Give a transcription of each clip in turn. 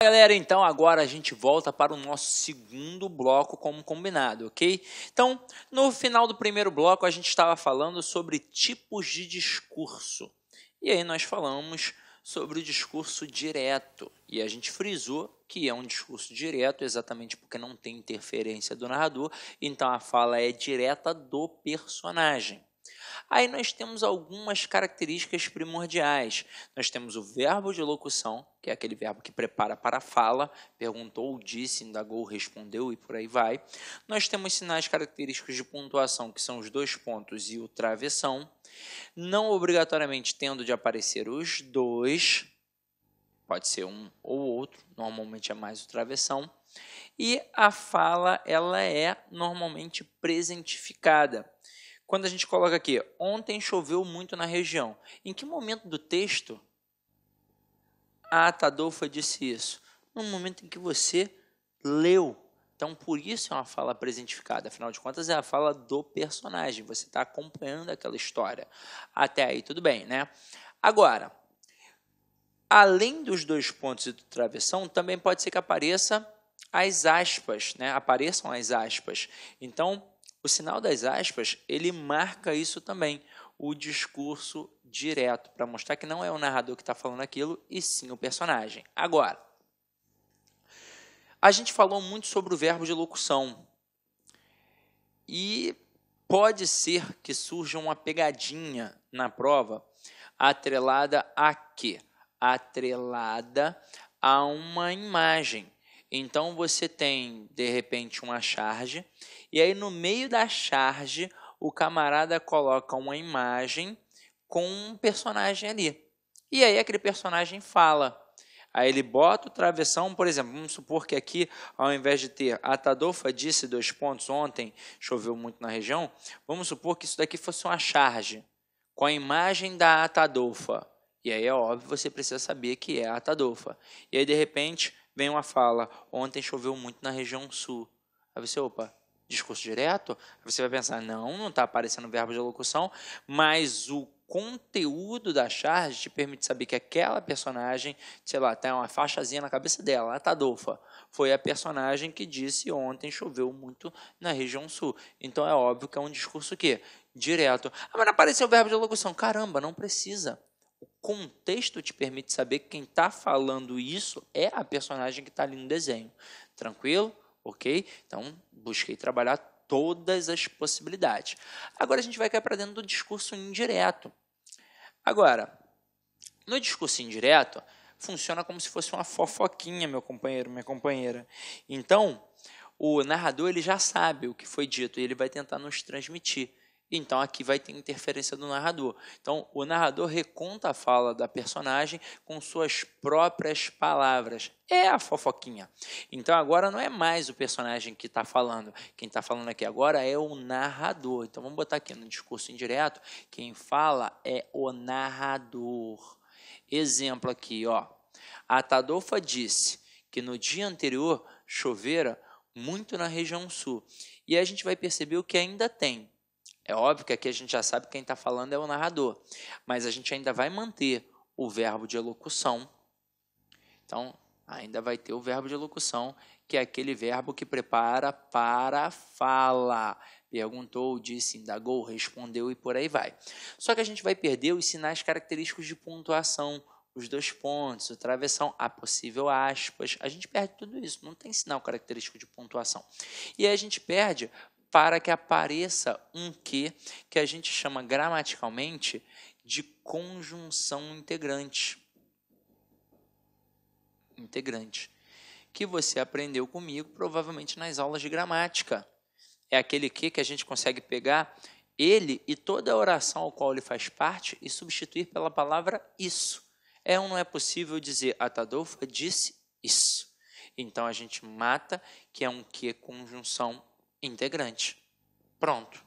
Galera, então agora a gente volta para o nosso segundo bloco como combinado, ok? Então, no final do primeiro bloco a gente estava falando sobre tipos de discurso. E aí nós falamos sobre o discurso direto. E a gente frisou que é um discurso direto exatamente porque não tem interferência do narrador, então a fala é direta do personagem. Aí nós temos algumas características primordiais. Nós temos o verbo de locução, que é aquele verbo que prepara para a fala, perguntou, disse, indagou, respondeu e por aí vai. Nós temos sinais característicos de pontuação, que são os dois pontos e o travessão, não obrigatoriamente tendo de aparecer os dois, pode ser um ou outro, normalmente é mais o travessão. E a fala ela é normalmente presentificada. Quando a gente coloca aqui, ontem choveu muito na região. Em que momento do texto a Atadolfa disse isso? No momento em que você leu. Então, por isso é uma fala presentificada. Afinal de contas, é a fala do personagem. Você está acompanhando aquela história. Até aí, tudo bem, né? Agora, além dos dois pontos e do travessão, também pode ser que apareça as aspas, né? Apareçam as aspas. Então, o sinal das aspas, ele marca isso também, o discurso direto, para mostrar que não é o narrador que está falando aquilo, e sim o personagem. Agora, a gente falou muito sobre o verbo de locução, e pode ser que surja uma pegadinha na prova, atrelada a quê? Atrelada a uma imagem. Então, você tem, de repente, uma charge, e aí no meio da charge, o camarada coloca uma imagem com um personagem ali. E aí aquele personagem fala. Aí ele bota o travessão, por exemplo, vamos supor que aqui, ao invés de ter Atadolfa disse dois pontos, ontem choveu muito na região, vamos supor que isso daqui fosse uma charge, com a imagem da Atadolfa. E aí é óbvio, você precisa saber que é a Atadolfa. E aí, de repente, vem uma fala, ontem choveu muito na região sul. Aí você, opa, discurso direto? Aí você vai pensar, não está aparecendo verbo de locução, mas o conteúdo da charge te permite saber que aquela personagem, sei lá, tem uma faixazinha na cabeça dela, a Atadolfa, foi a personagem que disse ontem choveu muito na região sul. Então é óbvio que é um discurso o quê? Direto. Ah, mas não apareceu o verbo de locução. Caramba, não precisa. O contexto te permite saber que quem está falando isso é a personagem que está ali no desenho. Tranquilo? Ok? Então, busquei trabalhar todas as possibilidades. Agora a gente vai cair para dentro do discurso indireto. Agora, no discurso indireto, funciona como se fosse uma fofoquinha, meu companheiro, minha companheira. Então, o narrador ele já sabe o que foi dito e ele vai tentar nos transmitir. Então, aqui vai ter interferência do narrador. Então, o narrador reconta a fala da personagem com suas próprias palavras. É a fofoquinha. Então, agora não é mais o personagem que está falando. Quem está falando aqui agora é o narrador. Então, vamos botar aqui no discurso indireto. Quem fala é o narrador. Exemplo aqui, ó. A Atadolfa disse que no dia anterior chovera muito na região sul. E a gente vai perceber o que ainda tem. É óbvio que aqui a gente já sabe que quem está falando é o narrador, mas a gente ainda vai manter o verbo de elocução. Então, ainda vai ter o verbo de elocução, que é aquele verbo que prepara para a fala. Perguntou, disse, indagou, respondeu e por aí vai. Só que a gente vai perder os sinais característicos de pontuação, os dois pontos, o travessão, a possível aspas. A gente perde tudo isso, não tem sinal característico de pontuação. E aí a gente perde para que apareça um que a gente chama gramaticalmente de conjunção integrante. Que você aprendeu comigo provavelmente nas aulas de gramática. É aquele que a gente consegue pegar ele e toda a oração ao qual ele faz parte e substituir pela palavra isso. É ou não é possível dizer Atadolfa disse isso. Então a gente mata que é um que conjunção integrante. Pronto.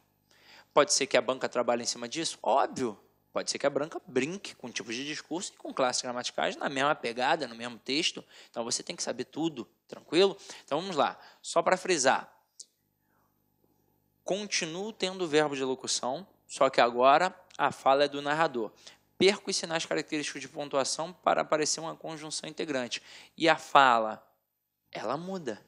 Pode ser que a banca trabalhe em cima disso? Óbvio. Pode ser que a banca brinque com tipos de discurso e com classes gramaticais na mesma pegada, no mesmo texto. Então você tem que saber tudo, tranquilo? Então vamos lá. Só para frisar. Continuo tendo o verbo de locução, só que agora a fala é do narrador. perco os sinais característicos de pontuação para aparecer uma conjunção integrante. E a fala, ela muda.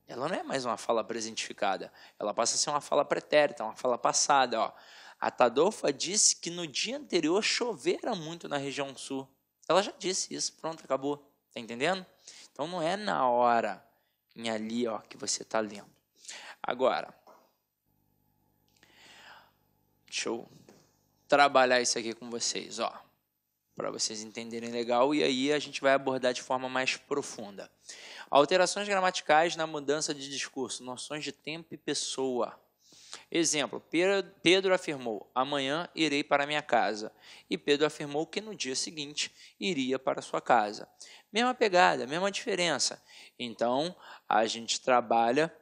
Ela não é mais uma fala presentificada, ela passa a ser uma fala pretérita, uma fala passada. Ó. A Tadolfa disse que no dia anterior chovera muito na região sul. Ela já disse isso, pronto, acabou. Está entendendo? Então não é na hora, ali ó, que você está lendo. Agora, deixa eu trabalhar isso aqui com vocês, ó, para vocês entenderem legal, e aí a gente vai abordar de forma mais profunda. Alterações gramaticais na mudança de discurso, noções de tempo e pessoa. Exemplo, Pedro afirmou, amanhã irei para minha casa. E Pedro afirmou que no dia seguinte iria para sua casa. Mesma pegada, mesma diferença. Então, a gente trabalha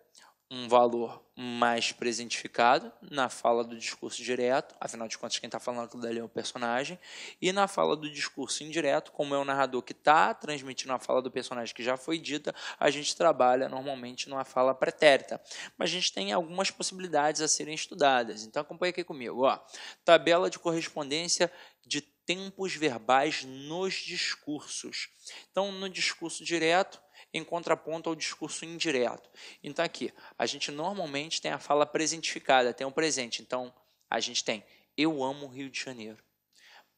um valor mais presentificado na fala do discurso direto, afinal de contas quem está falando aquilo dali é o personagem, e na fala do discurso indireto, como é o narrador que está transmitindo a fala do personagem que já foi dita, a gente trabalha normalmente numa fala pretérita. Mas a gente tem algumas possibilidades a serem estudadas, então acompanha aqui comigo. Ó. Tabela de correspondência de tempos verbais nos discursos. Então, no discurso direto, em contraponto ao discurso indireto. Então, aqui, a gente normalmente tem a fala presentificada, tem o presente. Então, a gente tem, eu amo o Rio de Janeiro.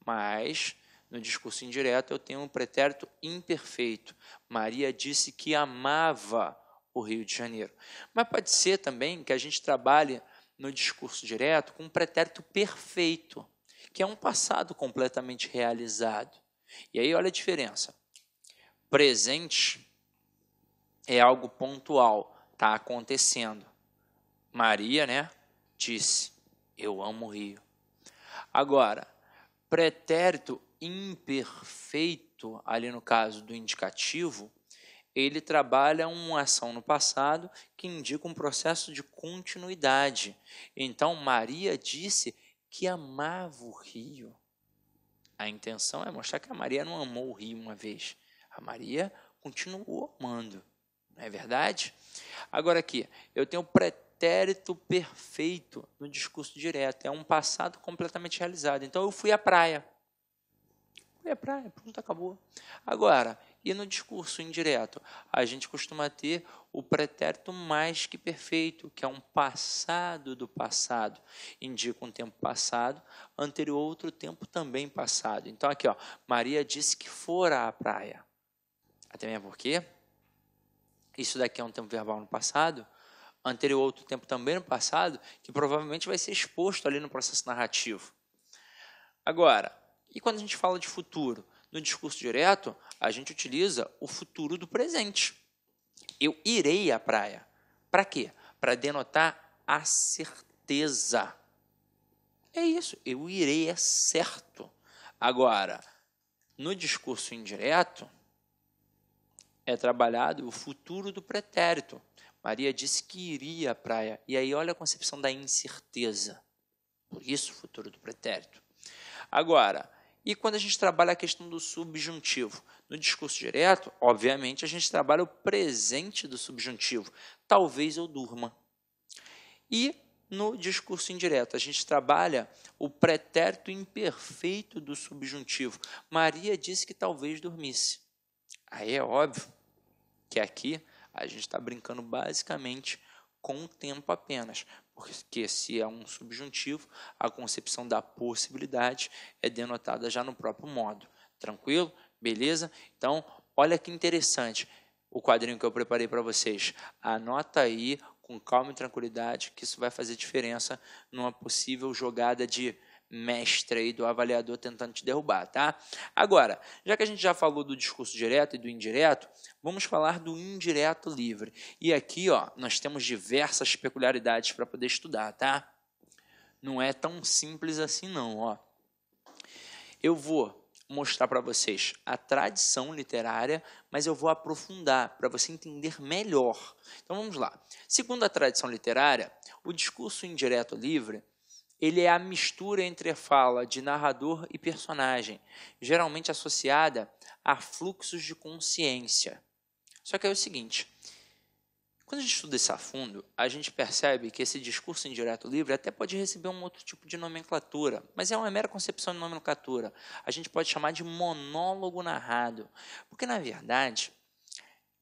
Mas, no discurso indireto, eu tenho um pretérito imperfeito. Maria disse que amava o Rio de Janeiro. Mas pode ser também que a gente trabalhe no discurso direto com um pretérito perfeito, que é um passado completamente realizado. E aí, olha a diferença. Presente é algo pontual, está acontecendo. Maria, né, disse, eu amo o Rio. Agora, pretérito imperfeito, ali no caso do indicativo, ele trabalha uma ação no passado que indica um processo de continuidade. Então, Maria disse que amava o Rio. A intenção é mostrar que a Maria não amou o Rio uma vez. A Maria continuou amando. Não é verdade? Agora aqui, eu tenho o pretérito perfeito no discurso direto. É um passado completamente realizado. Então, eu fui à praia. Fui à praia, pronto, acabou. Agora, e no discurso indireto? A gente costuma ter o pretérito mais que perfeito, que é um passado do passado. Indica um tempo passado, anterior a outro tempo também passado. Então, aqui, ó, Maria disse que fora à praia. Até mesmo porque isso daqui é um tempo verbal no passado, anterior a outro tempo também no passado, que provavelmente vai ser exposto ali no processo narrativo. Agora, e quando a gente fala de futuro? No discurso direto, a gente utiliza o futuro do presente. Eu irei à praia. Para quê? Para denotar a certeza. É isso, eu irei, é certo. Agora, no discurso indireto, é trabalhado o futuro do pretérito. Maria disse que iria à praia. E aí olha a concepção da incerteza. Por isso o futuro do pretérito. Agora, e quando a gente trabalha a questão do subjuntivo? No discurso direto, obviamente, a gente trabalha o presente do subjuntivo. Talvez eu durma. E no discurso indireto, a gente trabalha o pretérito imperfeito do subjuntivo. Maria disse que talvez dormisse. Aí é óbvio que aqui a gente está brincando basicamente com o tempo apenas, porque se é um subjuntivo, a concepção da possibilidade é denotada já no próprio modo. Tranquilo? Beleza? Então, olha que interessante o quadrinho que eu preparei para vocês. Anota aí com calma e tranquilidade que isso vai fazer diferença numa possível jogada de mestre aí do avaliador tentando te derrubar, tá? Agora, já que a gente já falou do discurso direto e do indireto, vamos falar do indireto livre. E aqui, ó, nós temos diversas peculiaridades para poder estudar, tá? Não é tão simples assim não, ó. Eu vou mostrar para vocês a tradição literária, mas eu vou aprofundar para você entender melhor. Então vamos lá. Segundo a tradição literária, o discurso indireto livre ele é a mistura entre a fala de narrador e personagem, geralmente associada a fluxos de consciência. Só que é o seguinte, quando Quando a gente estuda isso a fundo, a gente percebe que esse discurso indireto livre até pode receber um outro tipo de nomenclatura, mas é uma mera concepção de nomenclatura. A gente pode chamar de monólogo narrado, porque, na verdade,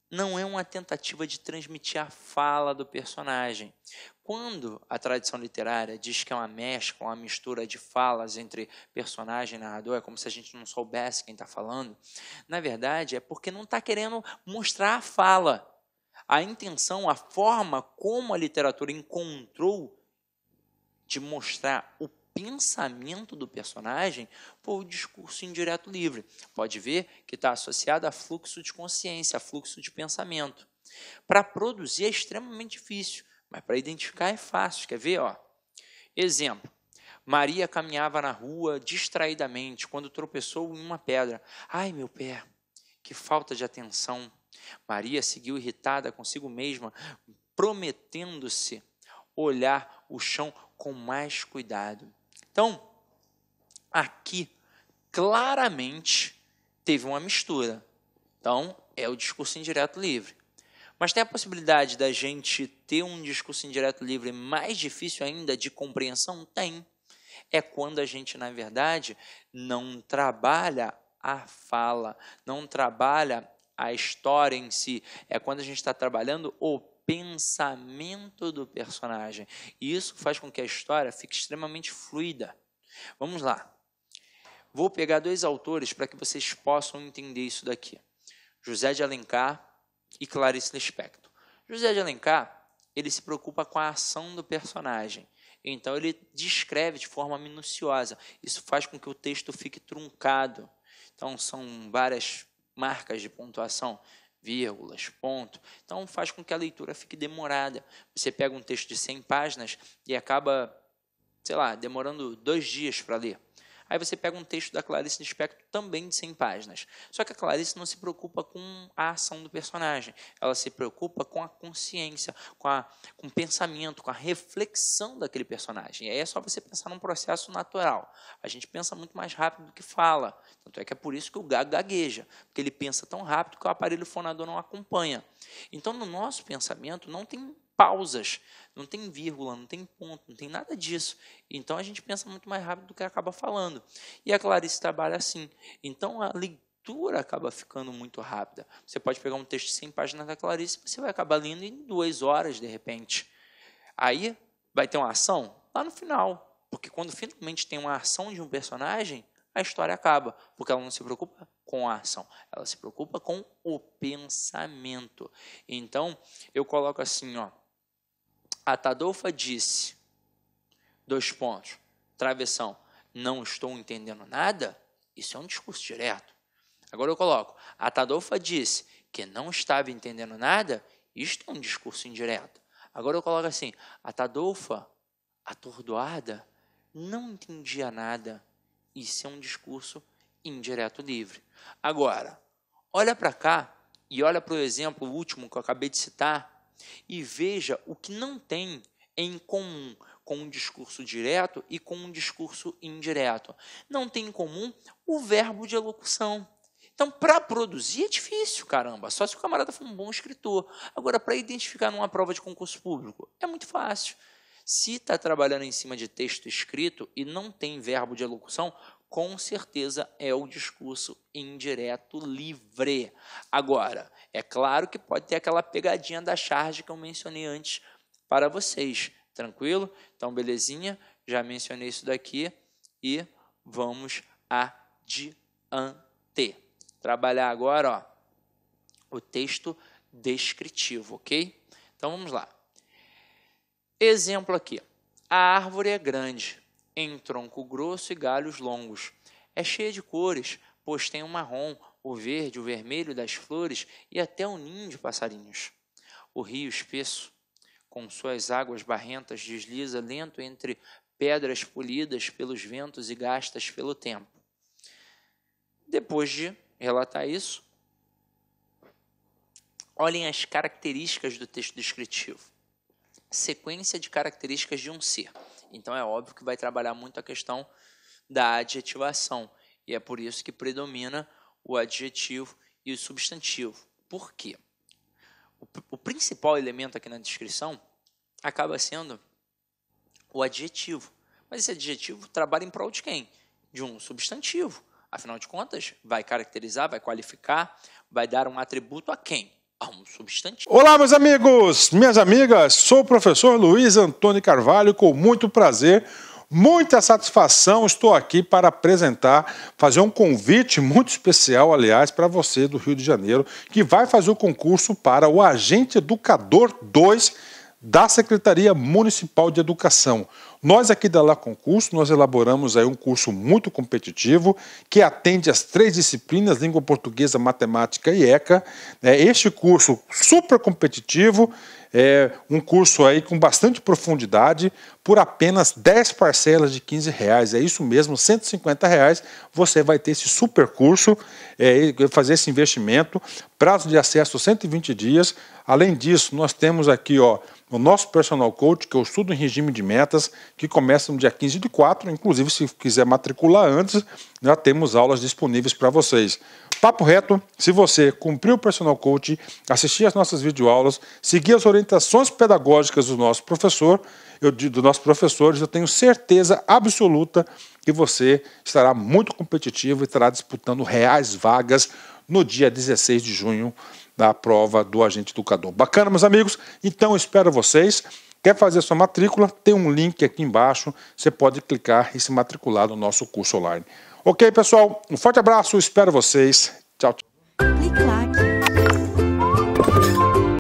não é uma tentativa de transmitir a fala do personagem. Quando a tradição literária diz que é uma mescla, uma mistura de falas entre personagem e narrador, é como se a gente não soubesse quem está falando, na verdade é porque não está querendo mostrar a fala. A intenção, a forma como a literatura encontrou de mostrar o pensamento do personagem foi o discurso indireto livre. Pode ver que está associado a fluxo de consciência, a fluxo de pensamento. Para produzir é extremamente difícil, mas para identificar é fácil. Quer ver? Ó? Exemplo. Maria caminhava na rua distraidamente quando tropeçou em uma pedra. Ai, meu pé, que falta de atenção. Maria seguiu irritada consigo mesma, prometendo-se olhar o chão com mais cuidado. Então, aqui, claramente, teve uma mistura. Então, é o discurso indireto livre. Mas tem a possibilidade da gente ter um discurso indireto livre mais difícil ainda de compreensão? Tem. É quando a gente, na verdade, não trabalha a fala, não trabalha a história em si. É quando a gente está trabalhando o pensamento do personagem. E isso faz com que a história fique extremamente fluida. Vamos lá. Vou pegar 2 autores para que vocês possam entender isso daqui. José de Alencar e Clarice Lispector. José de Alencar, ele se preocupa com a ação do personagem. Então, ele descreve de forma minuciosa. Isso faz com que o texto fique truncado. Então, são várias marcas de pontuação, vírgulas, ponto. Então, faz com que a leitura fique demorada. Você pega um texto de 100 páginas e acaba, sei lá, demorando 2 dias para ler. Aí você pega um texto da Clarice Lispector também de 100 páginas. Só que a Clarice não se preocupa com a ação do personagem. Ela se preocupa com a consciência, com o pensamento, com a reflexão daquele personagem. E aí é só você pensar num processo natural. A gente pensa muito mais rápido do que fala. Tanto é que é por isso que o gago gagueja. Porque ele pensa tão rápido que o aparelho fonador não acompanha. Então, no nosso pensamento, não tem pausas, não tem vírgula, não tem ponto, não tem nada disso. Então, a gente pensa muito mais rápido do que acaba falando. E a Clarice trabalha assim. Então, a leitura acaba ficando muito rápida. Você pode pegar um texto de 100 páginas da Clarice e você vai acabar lendo em 2 horas, de repente. Aí, vai ter uma ação lá no final. Porque quando finalmente tem uma ação de um personagem, a história acaba. Porque ela não se preocupa com a ação. Ela se preocupa com o pensamento. Então, eu coloco assim, ó. A Tadolfa disse, travessão, não estou entendendo nada, isso é um discurso direto. Agora eu coloco, a Tadolfa disse que não estava entendendo nada, isto é um discurso indireto. Agora eu coloco assim, a Tadolfa, atordoada, não entendia nada, isso é um discurso indireto livre. Agora, olha para cá e olha para o exemplo último que eu acabei de citar, e veja o que não tem em comum com um discurso direto e com um discurso indireto. Não tem em comum o verbo de elocução. Então, para produzir é difícil, caramba, só se o camarada for um bom escritor. Agora, para identificar numa prova de concurso público, é muito fácil. Se está trabalhando em cima de texto escrito e não tem verbo de elocução, com certeza é o discurso indireto livre. Agora, é claro que pode ter aquela pegadinha da charge que eu mencionei antes para vocês. Tranquilo? Então, belezinha? Já mencionei isso daqui e vamos adiante. Trabalhar agora, ó, o texto descritivo, ok? Então, vamos lá. Exemplo aqui. A árvore é grande, em tronco grosso e galhos longos. É cheia de cores, pois tem o marrom, o verde, o vermelho das flores e até um ninho de passarinhos. O rio espesso, com suas águas barrentas, desliza lento entre pedras polidas pelos ventos e gastas pelo tempo. Depois de relatar isso, olhem as características do texto descritivo. Sequência de características de um ser. Então, é óbvio que vai trabalhar muito a questão da adjetivação. E é por isso que predomina o adjetivo e o substantivo. Por quê? o principal elemento aqui na descrição acaba sendo o adjetivo. Mas esse adjetivo trabalha em prol de quem? De um substantivo. Afinal de contas, vai caracterizar, vai qualificar, vai dar um atributo a quem? A um substantivo. Olá, meus amigos, minhas amigas, sou o professor Luiz Antônio Carvalho, com muito prazer, muita satisfação, estou aqui para apresentar, fazer um convite muito especial, aliás, para você do Rio de Janeiro, que vai fazer o concurso para o Agente Educador 2 da Secretaria Municipal de Educação. Nós aqui da La Concurso, nós elaboramos aí um curso muito competitivo que atende às 3 disciplinas, língua portuguesa, matemática e ECA. Este curso super competitivo, é um curso aí com bastante profundidade, por apenas 10 parcelas de R$15. É isso mesmo, R$150 você vai ter esse super curso, fazer esse investimento, prazo de acesso 120 dias. Além disso, nós temos aqui o nosso personal coach, que eu estudo em regime de metas, que começa no dia 15/4, inclusive se quiser matricular antes, já temos aulas disponíveis para vocês. Papo reto, se você cumprir o personal coach, assistir às nossas videoaulas, seguir as orientações pedagógicas do nosso professor, eu tenho certeza absoluta que você estará muito competitivo e estará disputando reais vagas no dia 16 de junho da prova do Agente Educador. Bacana, meus amigos? Então, espero vocês. Quer fazer sua matrícula? Tem um link aqui embaixo. Você pode clicar e se matricular no nosso curso online. Ok, pessoal? Um forte abraço. Espero vocês. Tchau, tchau. Clique lá.